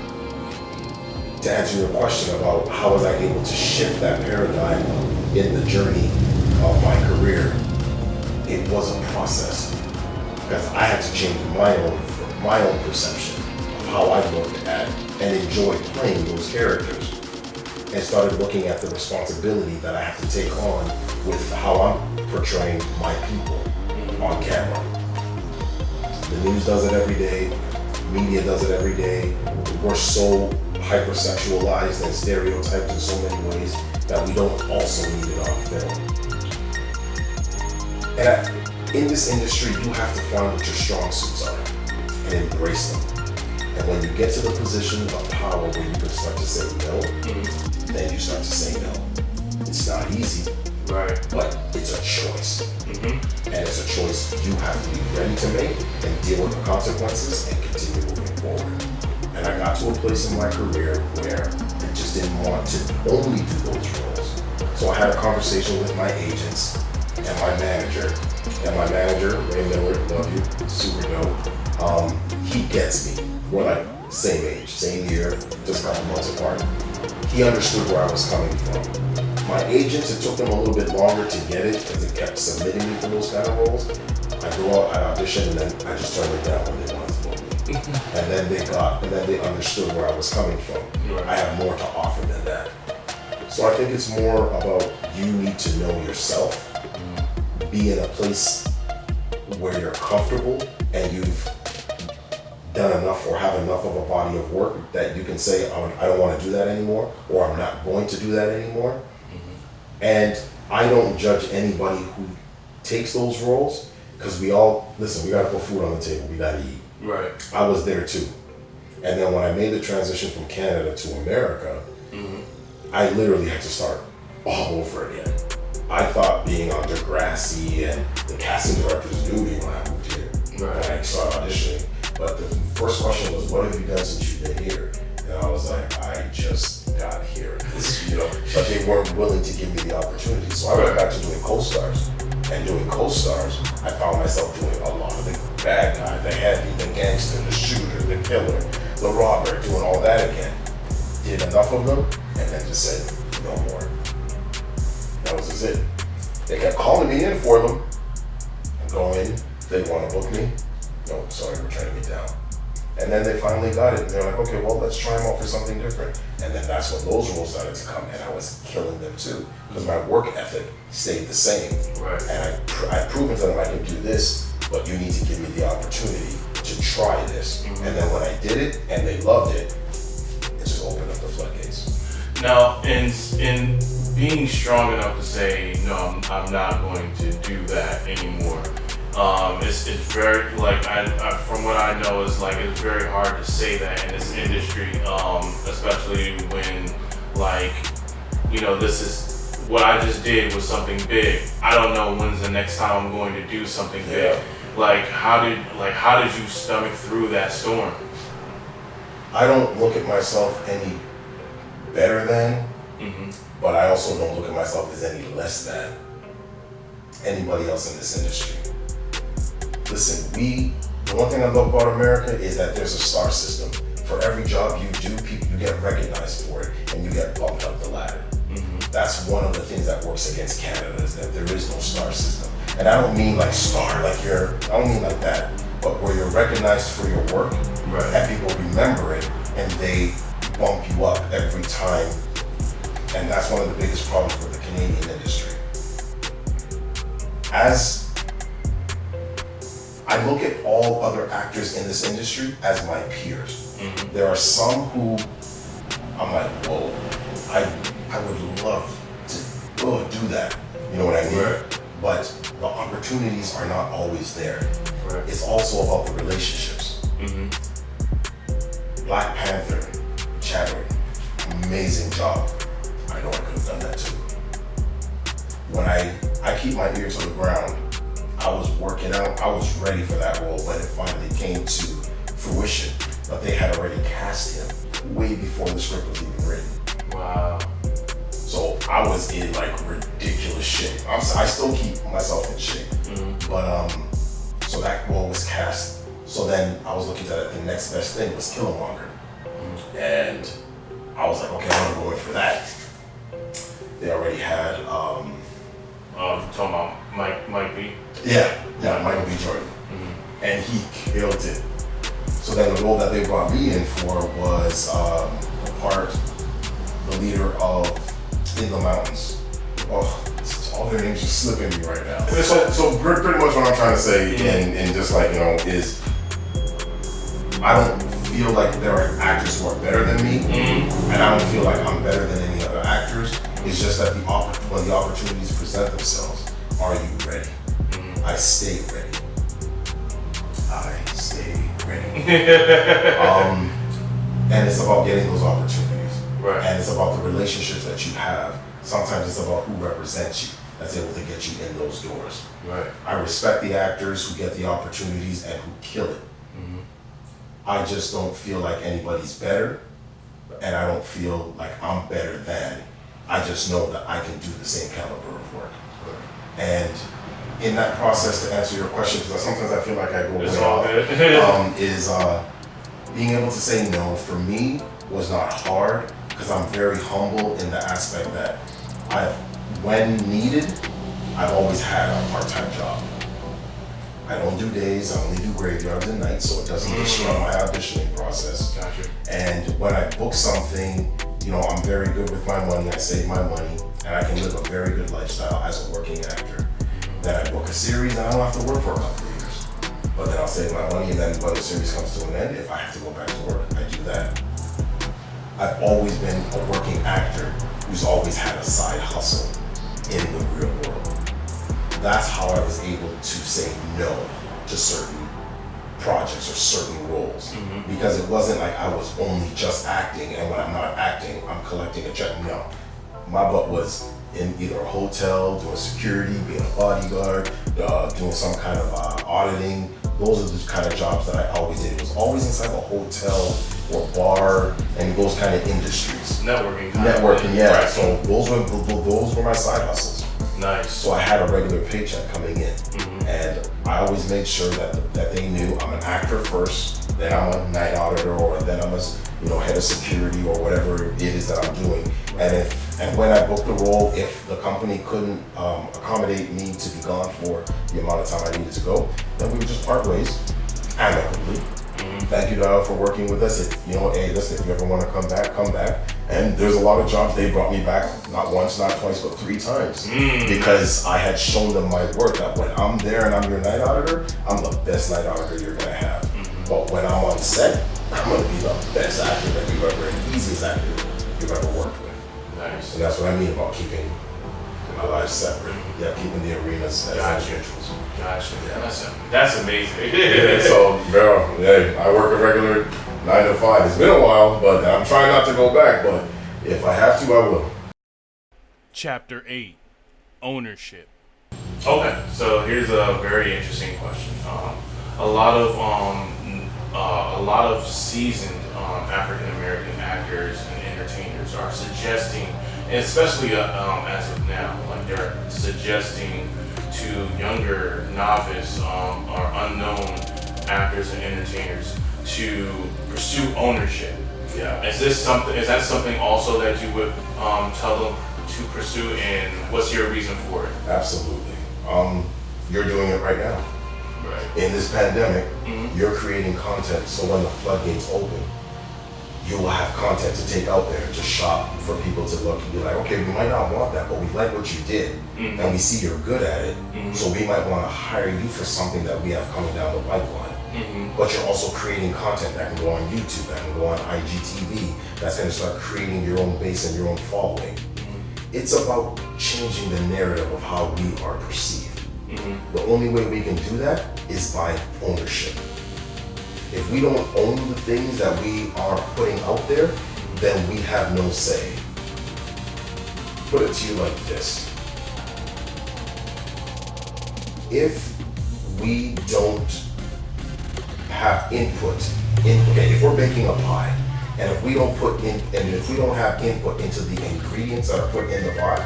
To answer your question about how was I able to shift that paradigm in the journey of my career, it was a process because I had to change my own perception of how I looked at and enjoyed playing those characters, and started looking at the responsibility that I have to take on with how I'm portraying my people on camera. The news does it every day, media does it every day. We're so hypersexualized and stereotyped in so many ways that we don't also need it on film. And in this industry, you have to find what your strong suits are and embrace them. And when you get to the position of power where you can start to say no, then you start to say no. It's not easy, right? But it's a choice. And it's a choice you have to be ready to make and deal with the consequences and continue moving forward. And I got to a place in my career where I just didn't want to only do those roles. So I had a conversation with my agents and my manager. And my manager, Ray Miller, love you, super dope. He gets me. We're like same age, same year, just a couple months apart. He understood where I was coming from. My agents, it took them a little bit longer to get it because they kept submitting me for those kind of roles. I go out, I audition, and then I just turned it down when they wanted to book me. And then they understood where I was coming from. I have more to offer than that. So I think it's more about you need to know yourself, be in a place where you're comfortable and you've done enough or have enough of a body of work that you can say, I don't want to do that anymore, or I'm not going to do that anymore. And I don't judge anybody who takes those roles, because we gotta put food on the table, we gotta eat. Right. I was there too. And then when I made the transition from Canada to America, I literally had to start all over again. I thought being on Degrassi and the casting directors knew me when I moved here. Right. And I started auditioning. But the first question was, what have you done since you've been here? And I was like, I just got here. But they weren't willing to give me the opportunity. So I went back to doing co-stars. And doing co-stars, I found myself doing a lot of the bad guy, the heavy, the gangster, the shooter, the killer, the robber, doing all that again. Did enough of them, and then just said, no more. That was just it. They kept calling me in for them. I'm going, they want to book me. No, sorry, we're turning me down. And then they finally got it, and they're like, okay, well, let's try them out for something different. And then that's when those roles started to come, and I was killing them too, because my work ethic stayed the same. Right. And I'd proven to them I can do this, but you need to give me the opportunity to try this. And then when I did it, and they loved it, it just opened up the floodgates. Now, in being strong enough to say, no, I'm not going to do that anymore. It's very, like, I from what I know, is like, it's very hard to say that in this industry, especially when, like, this is, what I just did was something big. I don't know when's the next time I'm going to do something big. Like, how did you stomach through that storm? I don't look at myself any better than, but I also don't look at myself as any less than anybody else in this industry. Listen, the one thing I love about America is that there's a star system. For every job you do, you get recognized for it, and you get bumped up the ladder. That's one of the things that works against Canada, is that there is no star system. And I don't mean like star, I don't mean like that, but where you're recognized for your work, and people remember it, and they bump you up every time. And that's one of the biggest problems with the Canadian industry. As I look at all other actors in this industry as my peers. There are some who I'm like, whoa, I would love to do that. You know what I mean? Right. But the opportunities are not always there. Right. It's also about the relationships. Black Panther, Chadwick, amazing job. I know I could have done that too. When I keep my ear to the ground, I was working out, I was ready for that role when it finally came to fruition. But they had already cast him way before the script was even written. Wow. So I was in like ridiculous shape. I still keep myself in shape. But so that role was cast. So then I was looking at the next best thing was Killmonger. And I was like, okay, I'm going for that. They already had talking about Mike B. Yeah, Michael B. Jordan. And he killed it. So then the role that they brought me in for was the leader of In the Mountains. Oh, all their names are slipping me right now. So pretty much what I'm trying to say, and just like, is I don't feel like there are actors who are better than me, and I don't feel like I'm better than any other actors. It's just that when the opportunities present themselves, are you ready? I stay ready. And it's about getting those opportunities. Right. And it's about the relationships that you have. Sometimes it's about who represents you, that's able to get you in those doors. Right. I respect the actors who get the opportunities and who kill it. I just don't feel like anybody's better, and I don't feel like I'm better than. I just know that I can do the same caliber of work. And in that process, to answer your question, because sometimes I feel like I go way off, is being able to say no for me was not hard, because I'm very humble in the aspect that when needed, I've always had a part-time job. I don't do days, I only do graveyards and nights, so it doesn't disrupt my auditioning process. Gotcha. And when I book something, I'm very good with my money, I save my money, and I can live a very good lifestyle as a working actor. Then I book a series and I don't have to work for a couple of years. but then I'll save my money, and then when the series comes to an end, if I have to go back to work, I do that. I've always been a working actor who's always had a side hustle in the real world. That's how I was able to say no to certain projects or certain roles, because it wasn't like I was only just acting, and when I'm not acting, I'm collecting a check. No, my butt was in either a hotel, doing security, being a bodyguard, doing some kind of auditing. Those are the kind of jobs that I always did. It was always inside a hotel or bar and those kind of industries. Networking. Yeah. Right. So those were my side hustles. Nice. So I had a regular paycheck coming in, and I always made sure that they knew I'm an actor first, then I'm a night auditor, or then I'm a head of security or whatever it is that I'm doing. And when I booked the role, if the company couldn't accommodate me to be gone for the amount of time I needed to go, then we would just part ways amicably. Thank you, Dayo, for working with us. If if you ever want to come back. And there's a lot of jobs they brought me back, not once, not twice, but 3 times. Because I had shown them my work, that when I'm there and I'm your night auditor, I'm the best night auditor you're gonna have. But when I'm on set, I'm gonna be the best actor that you've ever, the easiest actor you've ever worked with. Nice. And that's what I mean about keeping my life separate. Yeah, keeping the arenas as individuals. Gotcha. Yeah. That's amazing. Yeah, so, bro, hey, I work a regular 9 to 5. It's been a while, but I'm trying not to go back, but if I have to, I will. Chapter 8, Ownership. Okay, so here's a very interesting question. A lot of seasoned African American actors and entertainers are suggesting, and especially as of now, like they're suggesting to younger novice or unknown actors and entertainers to pursue ownership. Yeah. Is that something also that you would tell them to pursue, and what's your reason for it? Absolutely. You're doing it right now. Right. In this pandemic, you're creating content, so when the floodgates open, you will have content to take out there to shop for people to look and be like, okay, we might not want that, but we like what you did, and we see you're good at it, so we might want to hire you for something that we have coming down the pipeline. But you're also creating content that can go on YouTube, that can go on IGTV, that's going to start creating your own base and your own following. It's about changing the narrative of how we are perceived. The only way we can do that is by ownership. If we don't own the things that we are putting out there, then we have no say. Put it to you like this. If we don't have input if we're making a pie, and if we don't have input into the ingredients that are put in the pie,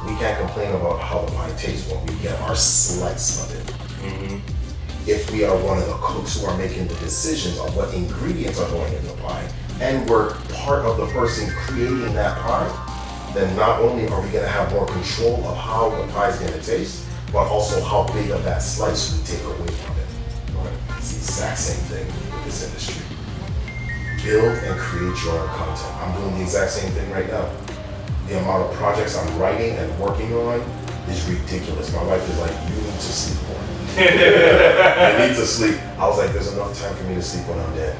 we can't complain about how the pie tastes when we get our slice of it. If we are one of the cooks who are making the decisions on what ingredients are going in the pie, and we're part of the person creating that pie, then not only are we going to have more control of how the pie is going to taste, but also how big of that slice we take away from it. It's the exact same thing with this industry. Build and create your own content. I'm doing the exact same thing right now. The amount of projects I'm writing and working on is ridiculous. My wife is like, you need to sleep more. I need to sleep. I was like, there's enough time for me to sleep when I'm dead.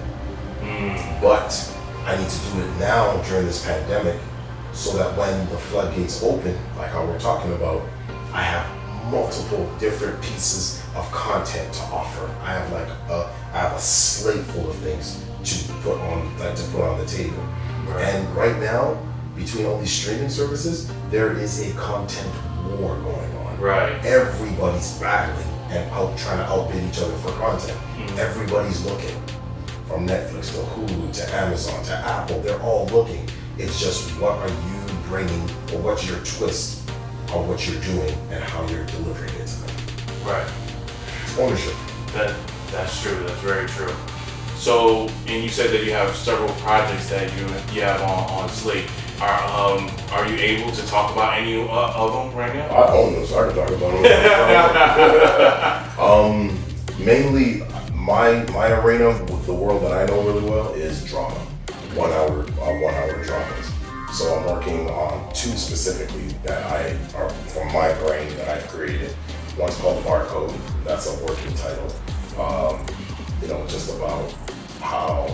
But I need to do it now during this pandemic so that when the floodgates open, like how we're talking about, I have multiple different pieces of content to offer. I have a slate full of things to put on the table. Right. And right now, between all these streaming services, there is a content war going on. Right. Everybody's battling and trying to outbid each other for content. Everybody's looking. From Netflix to Hulu to Amazon to Apple, they're all looking. It's just what are you bringing, or what's your twist on what you're doing and how you're delivering it to them. Right. It's ownership. That's true. That's very true. So, and you said that you have several projects that you have on slate. Are you able to talk about any of them right now? I own them, so I can talk about them. Mainly, my arena with the world that I know really well is drama. 1 hour dramas. So I'm working on 2 specifically that are from my brain that I've created. One's called Barcode. That's a working title. Just about how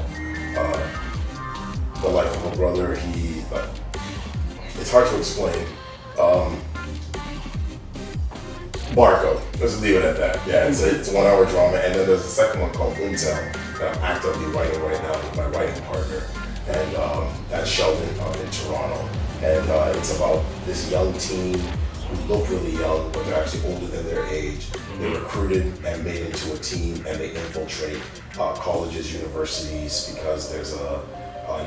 the life of a brother, it's hard to explain. Barco, let's leave it at that. Yeah, it's a 1 hour drama, and then there's a second one called Intel that I'm actively writing right now with my writing partner, and that's Sheldon in Toronto, and it's about this young team who look really young, but they're actually older than their age. They're recruited and made into a team, and they infiltrate colleges, universities, because there's an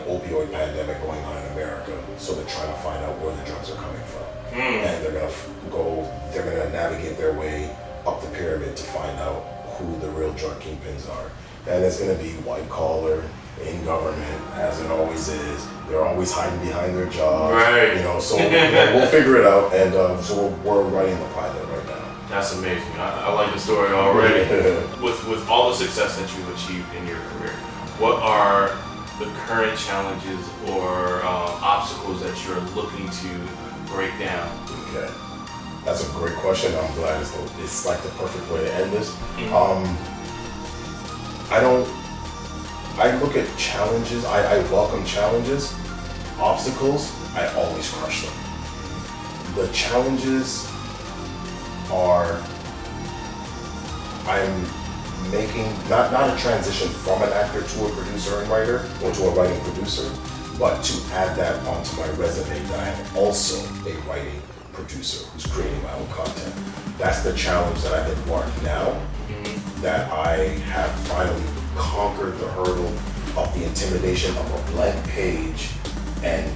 opioid pandemic going on in America. So they're trying to find out where the drugs are coming from. And they're gonna navigate their way up the pyramid to find out who the real drug kingpins are. And it's gonna be white collar, in government, as it always is. They're always hiding behind their jobs. Right. So we'll figure it out, and so we're writing the pilot right now. That's amazing. I like the story already. With all the success that you've achieved in your career, what are the current challenges or obstacles that you're looking to break down? Okay, that's a great question. I'm glad it's like the perfect way to end this. I look at challenges. I welcome challenges. Obstacles, I always crush them. The challenges are I'm making not a transition from an actor to a producer and writer, or to a writing producer, but to add that onto my resume that I am also a writing producer who's creating my own content. That's the challenge that I've embarked now, that I have finally conquered the hurdle of the intimidation of a blank page and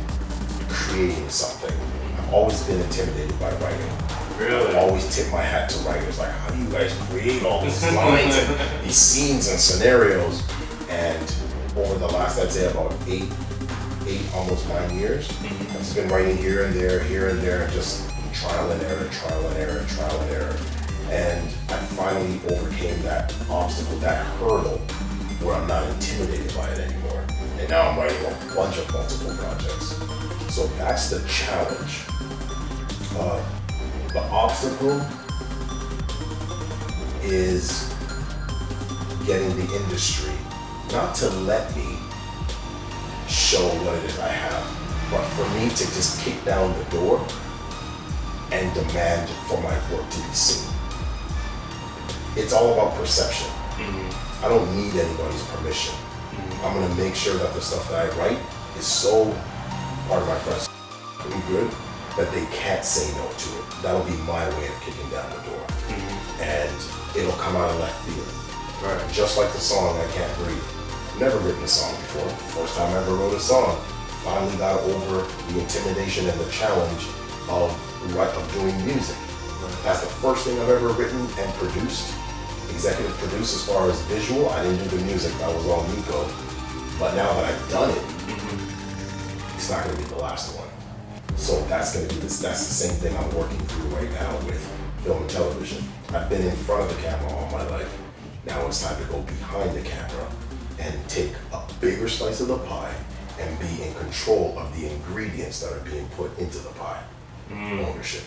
creating something. I've always been intimidated by writing. Really? I always tip my hat to writers, like, how do you guys create all these lines and these scenes and scenarios? And over the last, I'd say about eight, almost 9 years, I've just been writing here and there, just trial and error. And I finally overcame that obstacle, that hurdle, where I'm not intimidated by it anymore. And now I'm writing a bunch of multiple projects. So that's the challenge. The obstacle is getting the industry not to let me show what it is I have, but for me to just kick down the door and demand for my work to be seen. It's all about perception. I don't need anybody's permission. I'm gonna make sure that the stuff that I write is so part of my friends pretty good that they can't say no to it. That'll be my way of kicking down the door. And it'll come out of left field. Right. Just like the song I Can't Breathe. Never written a song before. First time I ever wrote a song. Finally got over the intimidation and the challenge of doing music. Right. That's the first thing I've ever written and produced. Executive produced as far as visual. I didn't do the music, that was all Nico. But now that I've done it, it's not gonna be the last one. So that's the same thing I'm working through right now with film and television. I've been in front of the camera all my life. Now it's time to go behind the camera and take a bigger slice of the pie and be in control of the ingredients that are being put into the pie. Ownership.